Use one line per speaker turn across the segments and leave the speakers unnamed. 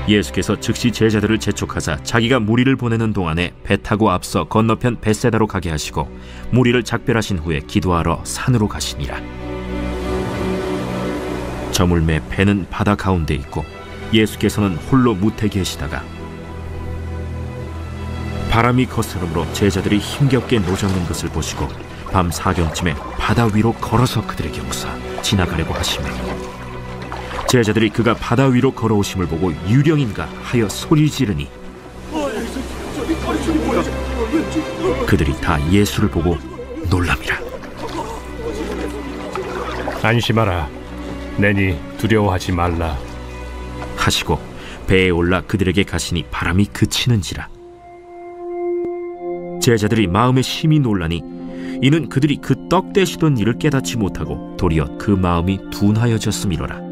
예수께서 즉시 제자들을 재촉하사 자기가 무리를 보내는 동안에 배 타고 앞서 건너편 벳세다로 가게 하시고 무리를 작별하신 후에 기도하러 산으로 가시니라. 저물매 배는 바다 가운데 있고 예수께서는 홀로 무태 계시다가 바람이 거스름으로 제자들이 힘겹게 노젓는 것을 보시고 밤 사경쯤에 바다 위로 걸어서 그들에게 오사 지나가려고 하시매 제자들이 그가 바다 위로 걸어오심을 보고 유령인가 하여 소리 지르니 그들이 다 예수를 보고 놀랍니다.
안심하라, 내니 두려워하지 말라
하시고 배에 올라 그들에게 가시니 바람이 그치는지라. 제자들이 마음에 심히 놀라니 이는 그들이 그 떡 떼시던 일을 깨닫지 못하고 도리어 그 마음이 둔하여졌음이로라.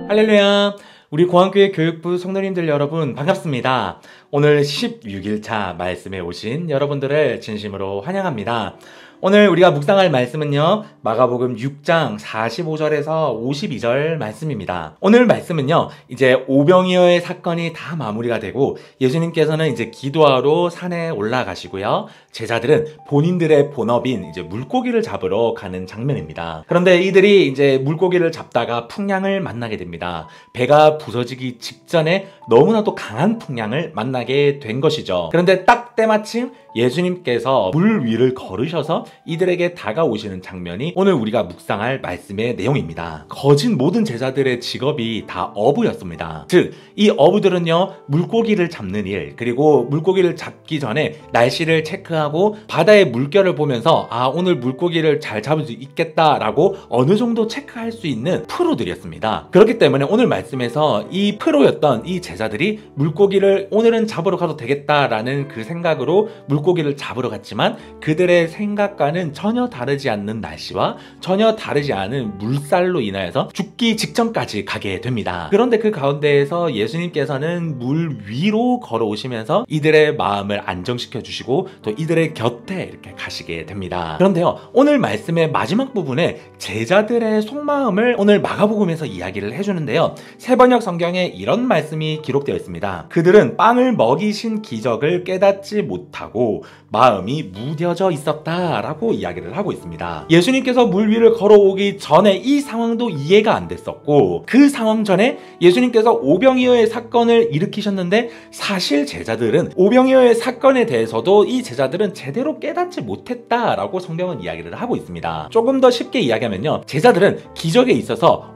할렐루야! 우리 고한교회 교육부 성도님들 여러분 반갑습니다. 오늘 16일차 말씀에 오신 여러분들을 진심으로 환영합니다. 오늘 우리가 묵상할 말씀은요, 마가복음 6장 45절에서 52절 말씀입니다. 오늘 말씀은요, 이제 오병이어의 사건이 다 마무리가 되고 예수님께서는 이제 기도하러 산에 올라가시고요, 제자들은 본인들의 본업인 이제 물고기를 잡으러 가는 장면입니다. 그런데 이들이 이제 물고기를 잡다가 풍랑을 만나게 됩니다. 배가 부서지기 직전에 너무나도 강한 풍랑을 만나게 된 것이죠. 그런데 딱 때마침 예수님께서 물 위를 걸으셔서 이들에게 다가오시는 장면이 오늘 우리가 묵상할 말씀의 내용입니다. 거진 모든 제자들의 직업이 다 어부였습니다. 즉, 이 어부들은요, 물고기를 잡는 일, 그리고 물고기를 잡기 전에 날씨를 체크하고 바다의 물결을 보면서 오늘 물고기를 잘 잡을 수 있겠다라고 어느 정도 체크할 수 있는 프로들이었습니다. 그렇기 때문에 오늘 말씀에서 이 프로였던 이 제자들이 물고기를 오늘은 잡으러 가도 되겠다라는 그 생각으로 물고기를 잡으러 갔지만 그들의 생각과는 전혀 다르지 않는 날씨와 전혀 다르지 않은 물살로 인하여서 죽기 직전까지 가게 됩니다. 그런데 그 가운데에서 예수님께서는 물 위로 걸어오시면서 이들의 마음을 안정시켜 주시고 또 이들의 곁에 이렇게 가시게 됩니다. 그런데요, 오늘 말씀의 마지막 부분에 제자들의 속마음을 오늘 마가복음에서 이야기를 해주는데요, 세번역 성경에 이런 말씀이 기록되어 있습니다. 그들은 빵을 먹이신 기적을 깨닫지 못하고 마음이 무뎌져 있었다라고 이야기를 하고 있습니다. 예수님께서 물 위를 걸어오기 전에 이 상황도 이해가 안 됐었고, 그 상황 전에 예수님께서 오병이어의 사건을 일으키셨는데 사실 제자들은 오병이어의 사건에 대해서도 이 제자들은 제대로 깨닫지 못했다라고 성경은 이야기를 하고 있습니다. 조금 더 쉽게 이야기하면요, 제자들은 기적에 있어서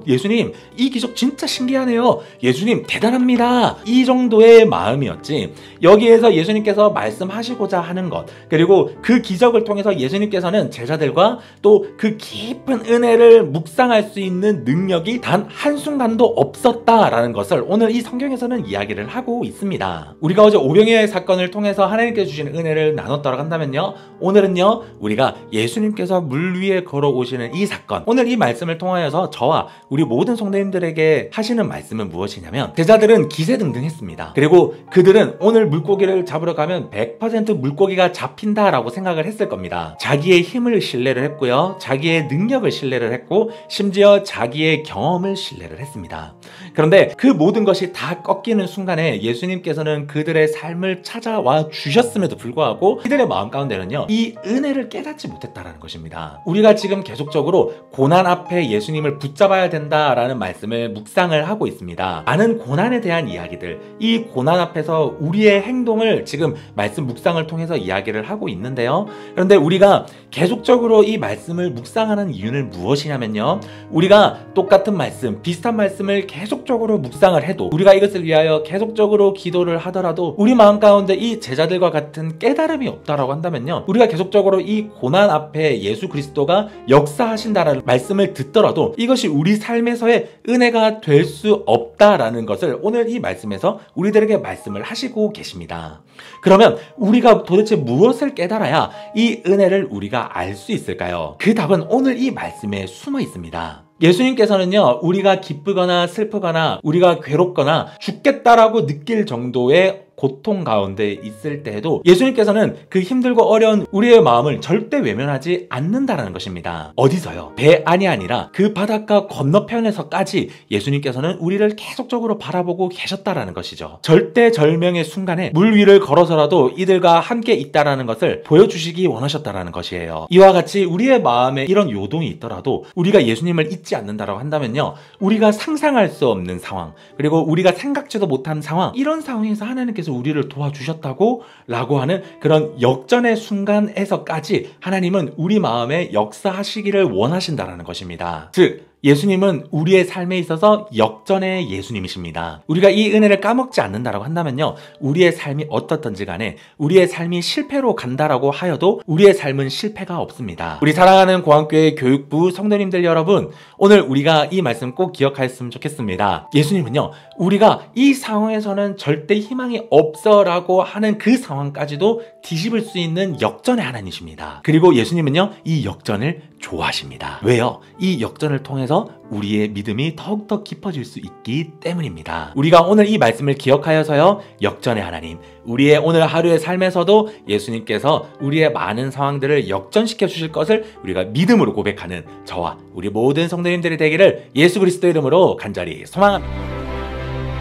예수님 이 기적 진짜 신기하네요, 예수님 대단합니다, 이 정도의 마음이었지, 여기에서 예수님께서 말씀하시고자 하는 것, 그리고 그 기적을 통해서 예수님께서는 제자들과 또 그 깊은 은혜를 묵상할 수 있는 능력이 단 한순간도 없었다라는 것을 오늘 이 성경에서는 이야기를 하고 있습니다. 우리가 어제 오병이어의 사건을 통해서 하나님께서 주신 은혜를 나눴다고 한다면요, 오늘은요, 우리가 예수님께서 물 위에 걸어오시는 이 사건, 오늘 이 말씀을 통하여서 저와 우리 모든 성도님들에게 하시는 말씀은 무엇이냐면, 제자들은 기세등등했습니다. 그리고 그들은 오늘 물고기를 잡으러 가면 100% 물고기가 잡힌다라고 생각을 했을 겁니다. 자기의 힘을 신뢰를 했고요, 자기의 능력을 신뢰를 했고, 심지어 자기의 경험을 신뢰를 했습니다. 그런데 그 모든 것이 다 꺾이는 순간에 예수님께서는 그들의 삶을 찾아와 주셨음에도 불구하고 이들의 마음 가운데는요, 이 은혜를 깨닫지 못했다라는 것입니다. 우리가 지금 계속적으로 고난 앞에 예수님을 붙잡아야 된다라는 말씀을 묵상을 하고 있습니다. 많은 고난에 대한 이야기들, 이 고난 앞에서 우리의 행동을 지금 말씀 묵상을 통해서 이야기를 하고 있는데요, 그런데 우리가 계속적으로 이 말씀을 묵상하는 이유는 무엇이냐면요, 우리가 똑같은 말씀, 비슷한 말씀을 계속적으로 묵상을 해도, 우리가 이것을 위하여 계속적으로 기도를 하더라도 우리 마음 가운데 이 제자들과 같은 깨달음이 없다라고 한다면요, 우리가 계속적으로 이 고난 앞에 예수 그리스도가 역사하신다라는 말씀을 듣더라도 이것이 우리 삶에서의 은혜가 될 수 없다라는 것을 오늘 이 말씀에서 우리들에게 말씀을 하시고 계십니다. 그러면 우리가 도대체 무엇을 깨달아야 이 은혜를 우리가 알 수 있을까요? 그 답은 오늘 이 말씀에 숨어 있습니다. 예수님께서는요, 우리가 기쁘거나 슬프거나 우리가 괴롭거나 죽겠다라고 느낄 정도의 고통 가운데 있을 때에도 예수님께서는 그 힘들고 어려운 우리의 마음을 절대 외면하지 않는다라는 것입니다. 어디서요? 배 안이 아니라 그 바닷가 건너편에서까지 예수님께서는 우리를 계속적으로 바라보고 계셨다라는 것이죠. 절대절명의 순간에 물 위를 걸어서라도 이들과 함께 있다라는 것을 보여주시기 원하셨다라는 것이에요. 이와 같이 우리의 마음에 이런 요동이 있더라도 우리가 예수님을 잊지 않는다라고 한다면요, 우리가 상상할 수 없는 상황, 그리고 우리가 생각지도 못한 상황, 이런 상황에서 하나님께서 우리를 도와주셨다고 라고 하는 그런 역전의 순간에서까지 하나님은 우리 마음에 역사하시기를 원하신다라는 것입니다. 즉 예수님은 우리의 삶에 있어서 역전의 예수님이십니다. 우리가 이 은혜를 까먹지 않는다라고 한다면요, 우리의 삶이 어떻든지 간에 우리의 삶이 실패로 간다라고 하여도 우리의 삶은 실패가 없습니다. 우리 사랑하는 고한교회 교육부 성도님들 여러분, 오늘 우리가 이 말씀 꼭 기억하였으면 좋겠습니다. 예수님은요, 우리가 이 상황에서는 절대 희망이 없어라고 하는 그 상황까지도 뒤집을 수 있는 역전의 하나님이십니다. 그리고 예수님은요, 이 역전을 좋아하십니다. 왜요? 이 역전을 통해서 우리의 믿음이 더욱더 깊어질 수 있기 때문입니다. 우리가 오늘 이 말씀을 기억하여서요, 역전의 하나님, 우리의 오늘 하루의 삶에서도 예수님께서 우리의 많은 상황들을 역전시켜 주실 것을 우리가 믿음으로 고백하는 저와 우리 모든 성도님들이 되기를 예수 그리스도 이름으로 간절히 소망합니다.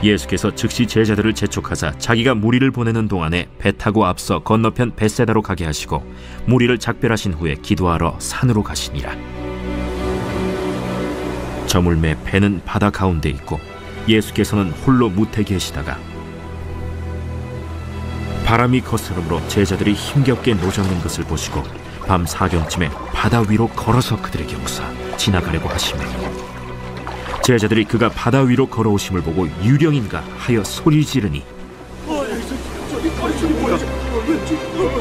예수께서 즉시 제자들을 재촉하사 자기가 무리를 보내는 동안에 배 타고 앞서 건너편 벳세다로 가게 하시고 무리를 작별하신 후에 기도하러 산으로 가시니라. 저물매 배는 바다 가운데 있고 예수께서는 홀로 무태 계시다가 바람이 거스름으로 제자들이 힘겹게 노젓는 것을 보시고 밤 사경쯤에 바다 위로 걸어서 그들에게 오사 지나가려고 하시매 제자들이 그가 바다 위로 걸어오심을 보고 유령인가 하여 소리 지르니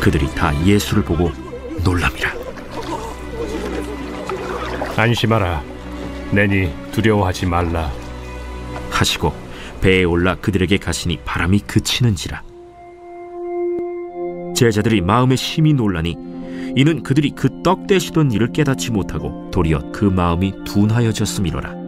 그들이 다 예수를 보고 놀랍니다.
안심하라. 내니 두려워하지 말라
하시고 배에 올라 그들에게 가시니 바람이 그치는지라. 제자들이 마음에 심히 놀라니 이는 그들이 그 떡 되시던 일을 깨닫지 못하고 도리어 그 마음이 둔하여졌음이로라.